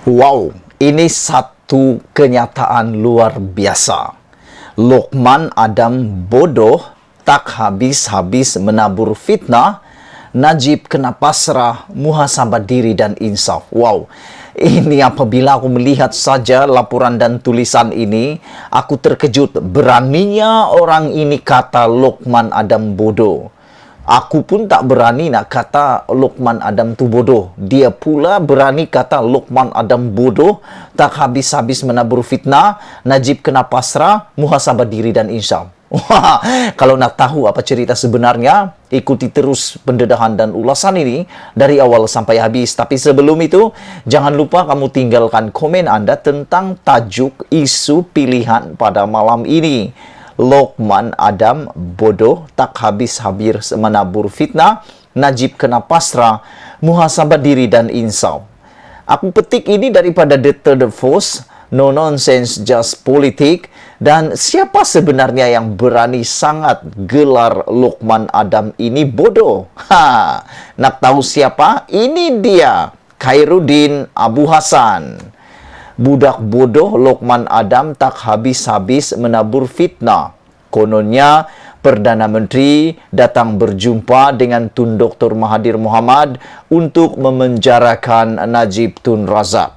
Wow, ini satu kenyataan luar biasa. Luqman Adam bodoh, tak habis-habis menabur fitnah. Najib kena pasrah, muhasabah diri dan insaf. Wow, ini apabila aku melihat saja laporan dan tulisan ini, aku terkejut. Beraninya orang ini kata Luqman Adam bodoh. Aku pun tak berani nak kata Luqman Adam tu bodoh. Dia pula berani kata Luqman Adam bodoh, tak habis-habis menabur fitnah, Najib kena pasrah, muhasabah diri dan insaf. Wah, kalau nak tahu apa cerita sebenarnya, ikuti terus pendedahan dan ulasan ini dari awal sampai habis. Tapi sebelum itu, jangan lupa kamu tinggalkan komen Anda tentang tajuk isu pilihan pada malam ini. Luqman Adam bodoh, tak habis-habis menabur fitnah, Najib kena pasrah, muhasabah diri dan insaf. Aku petik ini daripada The Third Force, No Nonsense Just Politik. Dan siapa sebenarnya yang berani sangat gelar Luqman Adam ini bodoh? Nak tahu siapa? Ini dia, Khairuddin Abu Hassan. Budak bodoh Luqman Adam tak habis-habis menabur fitnah. Kononnya, Perdana Menteri datang berjumpa dengan Tun Dr. Mahathir Mohamad untuk memenjarakan Najib Tun Razak.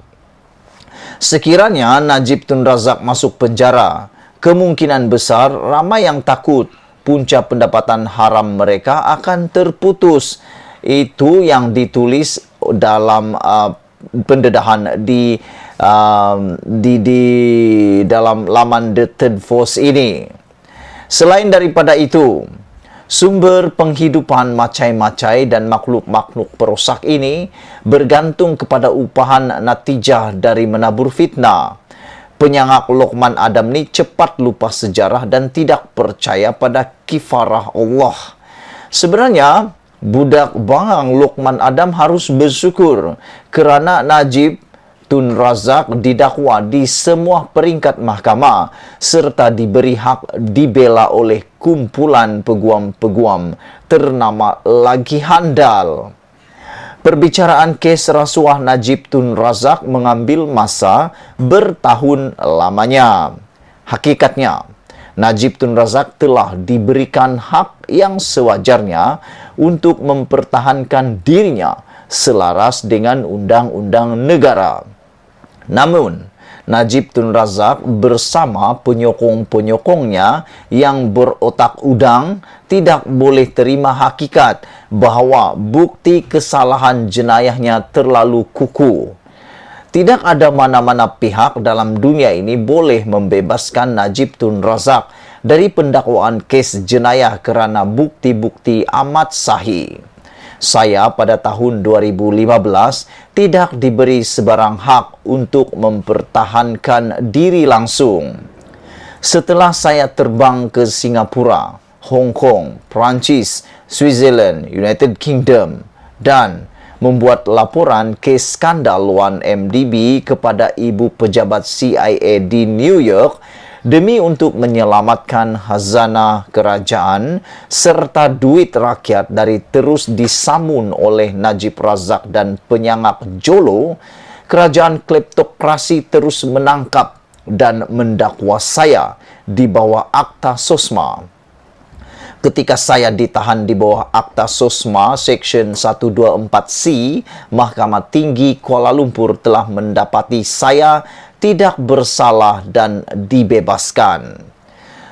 Sekiranya Najib Tun Razak masuk penjara, kemungkinan besar ramai yang takut punca pendapatan haram mereka akan terputus. Itu yang ditulis dalam pendedahan di dalam laman The Third Force ini. Selain daripada itu, sumber penghidupan macai-macai dan makhluk-makhluk perosak ini bergantung kepada upahan natijah dari menabur fitnah. Penyangak Luqman Adam ni cepat lupa sejarah dan tidak percaya pada kifarah Allah. Sebenarnya, budak bangang Luqman Adam harus bersyukur kerana Najib Tun Razak didakwa di semua peringkat mahkamah serta diberi hak dibela oleh kumpulan peguam-peguam ternama lagi handal. Perbicaraan kes rasuah Najib Tun Razak mengambil masa bertahun lamanya. Hakikatnya, Najib Tun Razak telah diberikan hak yang sewajarnya untuk mempertahankan dirinya selaras dengan undang-undang negara. Namun, Najib Tun Razak bersama penyokong-penyokongnya yang berotak udang tidak boleh terima hakikat bahawa bukti kesalahan jenayahnya terlalu kukuh. Tidak ada mana-mana pihak dalam dunia ini boleh membebaskan Najib Tun Razak dari pendakwaan kes jenayah kerana bukti-bukti amat sahih. Saya pada tahun 2015 tidak diberi sebarang hak untuk mempertahankan diri langsung. Setelah saya terbang ke Singapura, Hong Kong, Perancis, Switzerland, United Kingdom dan membuat laporan kes skandal 1MDB kepada ibu pejabat CIA di New York demi untuk menyelamatkan khazanah kerajaan serta duit rakyat dari terus disamun oleh Najib Razak dan penyangak Jolo, kerajaan kleptokrasi terus menangkap dan mendakwa saya di bawah Akta Sosma. Ketika saya ditahan di bawah Akta Sosma Seksyen 124C, Mahkamah Tinggi Kuala Lumpur telah mendapati saya tidak bersalah dan dibebaskan.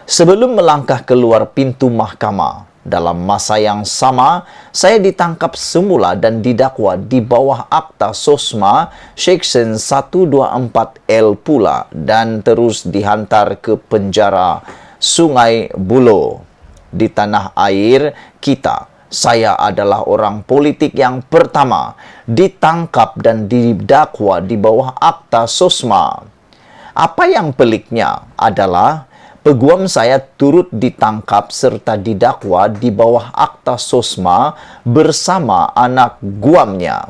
Sebelum melangkah keluar pintu mahkamah, dalam masa yang sama, saya ditangkap semula dan didakwa di bawah Akta Sosma Seksyen 124L pula dan terus dihantar ke penjara Sungai Buloh. Di tanah air kita, saya adalah orang politik yang pertama ditangkap dan didakwa di bawah Akta Sosma. Apa yang peliknya adalah peguam saya turut ditangkap serta didakwa di bawah Akta Sosma bersama anak guamnya.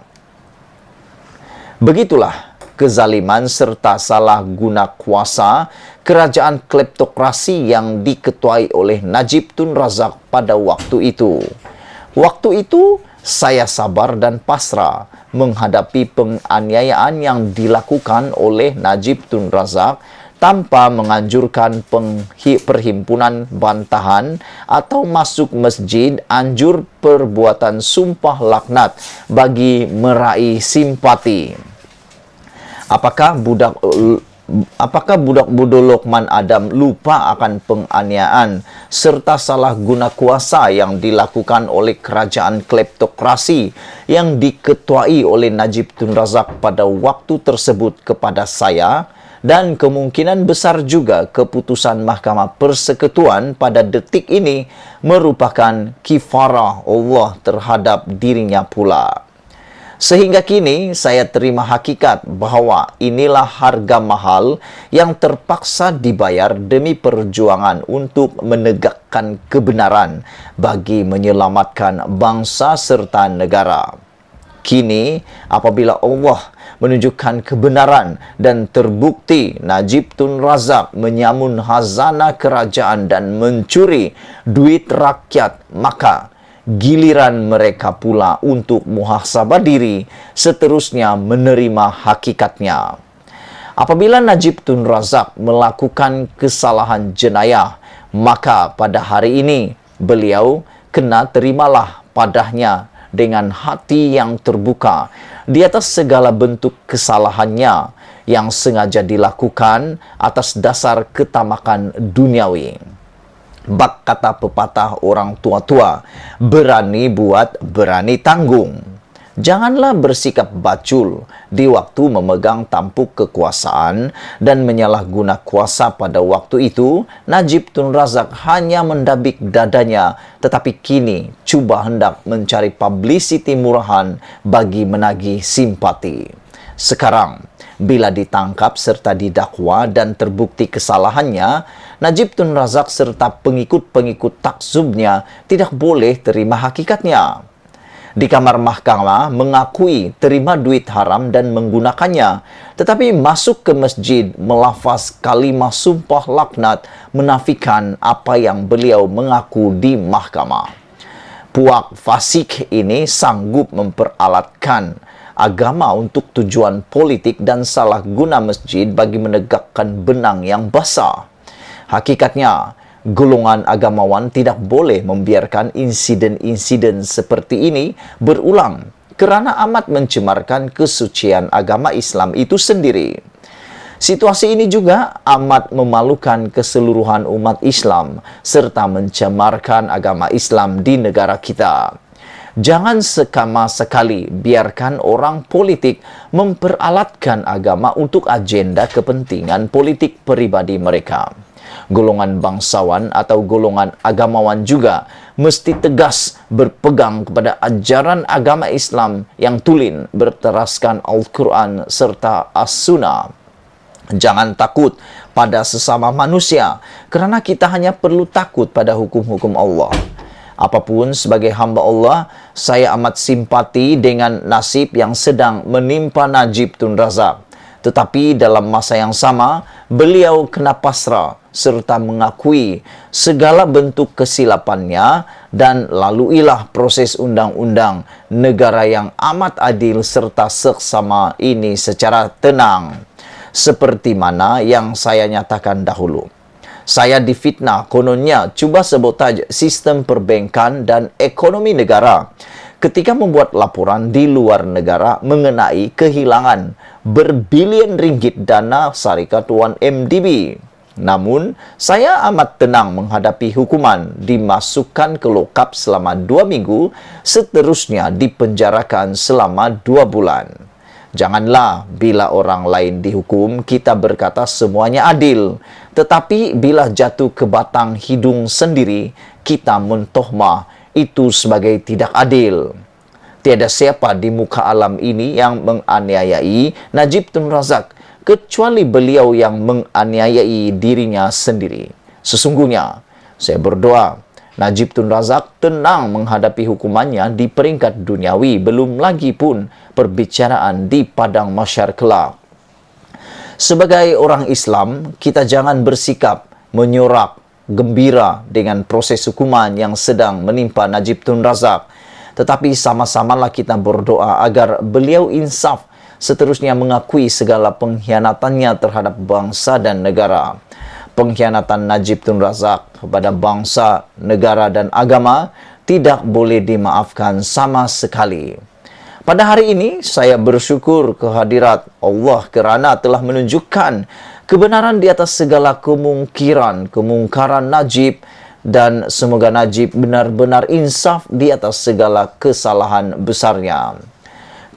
Begitulah kezaliman serta salah guna kuasa kerajaan kleptokrasi yang diketuai oleh Najib Tun Razak pada waktu itu. Waktu itu, Saya sabar dan pasrah menghadapi penganiayaan yang dilakukan oleh Najib Tun Razak tanpa menganjurkan perhimpunan bantahan atau masuk masjid, anjur perbuatan sumpah laknat bagi meraih simpati. Apakah budak bodoh Lokman Adam lupa akan penganiayaan serta salah guna kuasa yang dilakukan oleh kerajaan kleptokrasi yang diketuai oleh Najib Tun Razak pada waktu tersebut kepada saya, dan kemungkinan besar juga keputusan Mahkamah Persekutuan pada detik ini merupakan kifarah Allah terhadap dirinya pula. Sehingga kini saya terima hakikat bahawa inilah harga mahal yang terpaksa dibayar demi perjuangan untuk menegakkan kebenaran bagi menyelamatkan bangsa serta negara. Kini, apabila Allah menunjukkan kebenaran dan terbukti Najib Tun Razak menyamun khazanah kerajaan dan mencuri duit rakyat, maka giliran mereka pula untuk muhasabah diri, seterusnya menerima hakikatnya. Apabila Najib Tun Razak melakukan kesalahan jenayah, maka pada hari ini beliau kena terimalah padanya dengan hati yang terbuka di atas segala bentuk kesalahannya yang sengaja dilakukan atas dasar ketamakan duniawi. Bak kata pepatah orang tua-tua, berani buat, berani tanggung. Janganlah bersikap bacul di waktu memegang tampuk kekuasaan dan menyalahguna kuasa pada waktu itu. Najib Tun Razak hanya mendabik dadanya, tetapi kini cuba hendak mencari publicity murahan bagi menagih simpati. Sekarang, bila ditangkap serta didakwa dan terbukti kesalahannya, Najib Tun Razak serta pengikut-pengikut takzubnya tidak boleh terima hakikatnya. Di kamar mahkamah mengakui terima duit haram dan menggunakannya, tetapi masuk ke masjid melafaz kalimah sumpah laknat menafikan apa yang beliau mengaku di mahkamah. Puak fasik ini sanggup memperalatkan agama untuk tujuan politik dan salah guna masjid bagi menegakkan benang yang basah. Hakikatnya, golongan agamawan tidak boleh membiarkan insiden-insiden seperti ini berulang kerana amat mencemarkan kesucian agama Islam itu sendiri. Situasi ini juga amat memalukan keseluruhan umat Islam serta mencemarkan agama Islam di negara kita. Jangan sekali biarkan orang politik memperalatkan agama untuk agenda kepentingan politik pribadi mereka. Golongan bangsawan atau golongan agamawan juga mesti tegas berpegang kepada ajaran agama Islam yang tulen berteraskan Al-Quran serta As-Sunnah. Jangan takut pada sesama manusia, kerana kita hanya perlu takut pada hukum-hukum Allah. Apapun sebagai hamba Allah, saya amat simpati dengan nasib yang sedang menimpa Najib Tun Razak. Tetapi dalam masa yang sama, beliau kena pasrah serta mengakui segala bentuk kesilapannya dan laluilah proses undang-undang negara yang amat adil serta seksama ini secara tenang. Seperti mana yang saya nyatakan dahulu. Saya difitnah kononnya cuba sabotaj sistem perbankan dan ekonomi negara ketika membuat laporan di luar negara mengenai kehilangan berbilion ringgit dana syarikat 1MDB. Namun, saya amat tenang menghadapi hukuman, dimasukkan ke lokap selama 2 minggu, seterusnya dipenjarakan selama 2 bulan. Janganlah bila orang lain dihukum, kita berkata semuanya adil. Tetapi bila jatuh ke batang hidung sendiri, kita mentohmah itu sebagai tidak adil. Tiada siapa di muka alam ini yang menganiayai Najib Tun Razak, kecuali beliau yang menganiayai dirinya sendiri. Sesungguhnya, saya berdoa, Najib Tun Razak tenang menghadapi hukumannya di peringkat duniawi, belum lagi pun perbicaraan di padang mahsyar kelak. Sebagai orang Islam, kita jangan bersikap menyorak gembira dengan proses hukuman yang sedang menimpa Najib Tun Razak. Tetapi sama-samalah kita berdoa agar beliau insaf, seterusnya mengakui segala pengkhianatannya terhadap bangsa dan negara. Pengkhianatan Najib Tun Razak kepada bangsa, negara dan agama tidak boleh dimaafkan sama sekali. Pada hari ini, saya bersyukur kehadirat Allah kerana telah menunjukkan kebenaran di atas segala kemungkaran Najib, dan semoga Najib benar-benar insaf di atas segala kesalahan besarnya.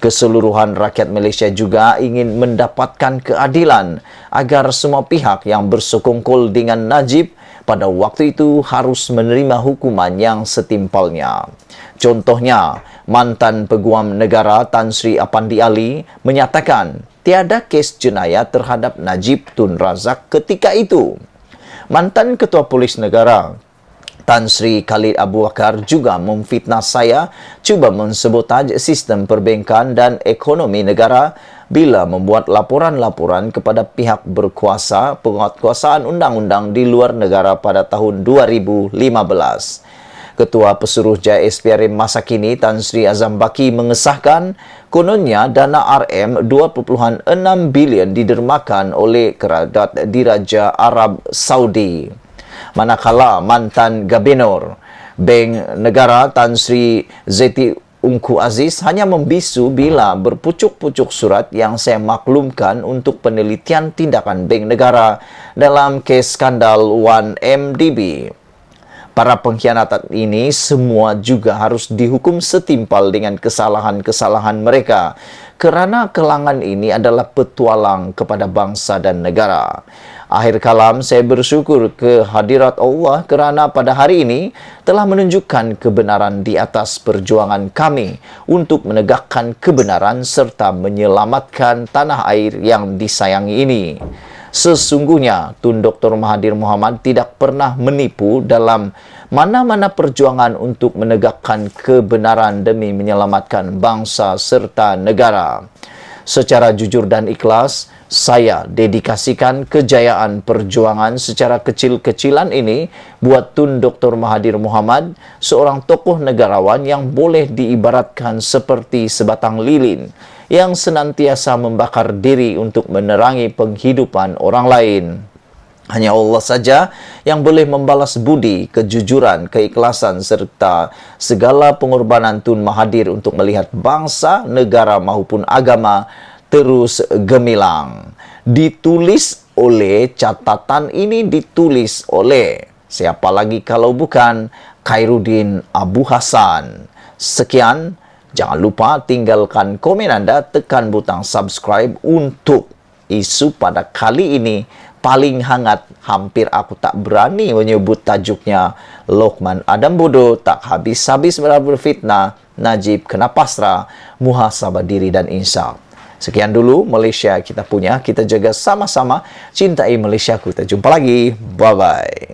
Keseluruhan rakyat Malaysia juga ingin mendapatkan keadilan agar semua pihak yang bersekongkol dengan Najib pada waktu itu harus menerima hukuman yang setimpalnya. Contohnya, mantan Peguam Negara Tan Sri Apandi Ali menyatakan tiada kes jenayah terhadap Najib Tun Razak ketika itu. Mantan Ketua Polis Negara Tan Sri Khalid Abu Bakar juga memfitnah saya cuba mensabotaj sistem perbankan dan ekonomi negara bila membuat laporan-laporan kepada pihak berkuasa penguatkuasaan undang-undang di luar negara pada tahun 2015. Ketua Pesuruh Jaya SPRM masa kini Tan Sri Azam Baki mengesahkan kononnya dana RM 2.6 bilion didermakan oleh Keradat Diraja Arab Saudi. Manakala mantan Gubernur Bank Negara Tan Sri Zeti Ungku Aziz hanya membisu bila berpucuk-pucuk surat yang saya maklumkan untuk penelitian tindakan Bank Negara dalam kes skandal 1MDB. Para pengkhianatan ini semua juga harus dihukum setimpal dengan kesalahan-kesalahan mereka kerana kelangan ini adalah petualang kepada bangsa dan negara. Akhir kalam, saya bersyukur kehadirat Allah kerana pada hari ini telah menunjukkan kebenaran di atas perjuangan kami untuk menegakkan kebenaran serta menyelamatkan tanah air yang disayangi ini. Sesungguhnya, Tun Dr. Mahathir Mohamad tidak pernah menipu dalam mana-mana perjuangan untuk menegakkan kebenaran demi menyelamatkan bangsa serta negara. Secara jujur dan ikhlas, saya dedikasikan kejayaan perjuangan secara kecil-kecilan ini buat Tun Dr. Mahathir Mohamad, seorang tokoh negarawan yang boleh diibaratkan seperti sebatang lilin yang senantiasa membakar diri untuk menerangi penghidupan orang lain. Hanya Allah saja yang boleh membalas budi, kejujuran, keikhlasan serta segala pengorbanan Tun Mahathir untuk melihat bangsa, negara maupun agama terus gemilang. Catatan ini ditulis oleh siapa lagi kalau bukan Khairuddin Abu Hasan. Sekian, jangan lupa tinggalkan komen Anda, tekan butang subscribe untuk isu pada kali ini paling hangat. Hampir aku tak berani menyebut tajuknya. Lokman Adam Bodoh tak habis-habis berfitnah, Najib kena pasrah, muhasabah diri dan insaf. Sekian dulu Malaysia kita punya, kita jaga sama-sama, cintai Malaysia. Kita jumpa lagi, bye-bye.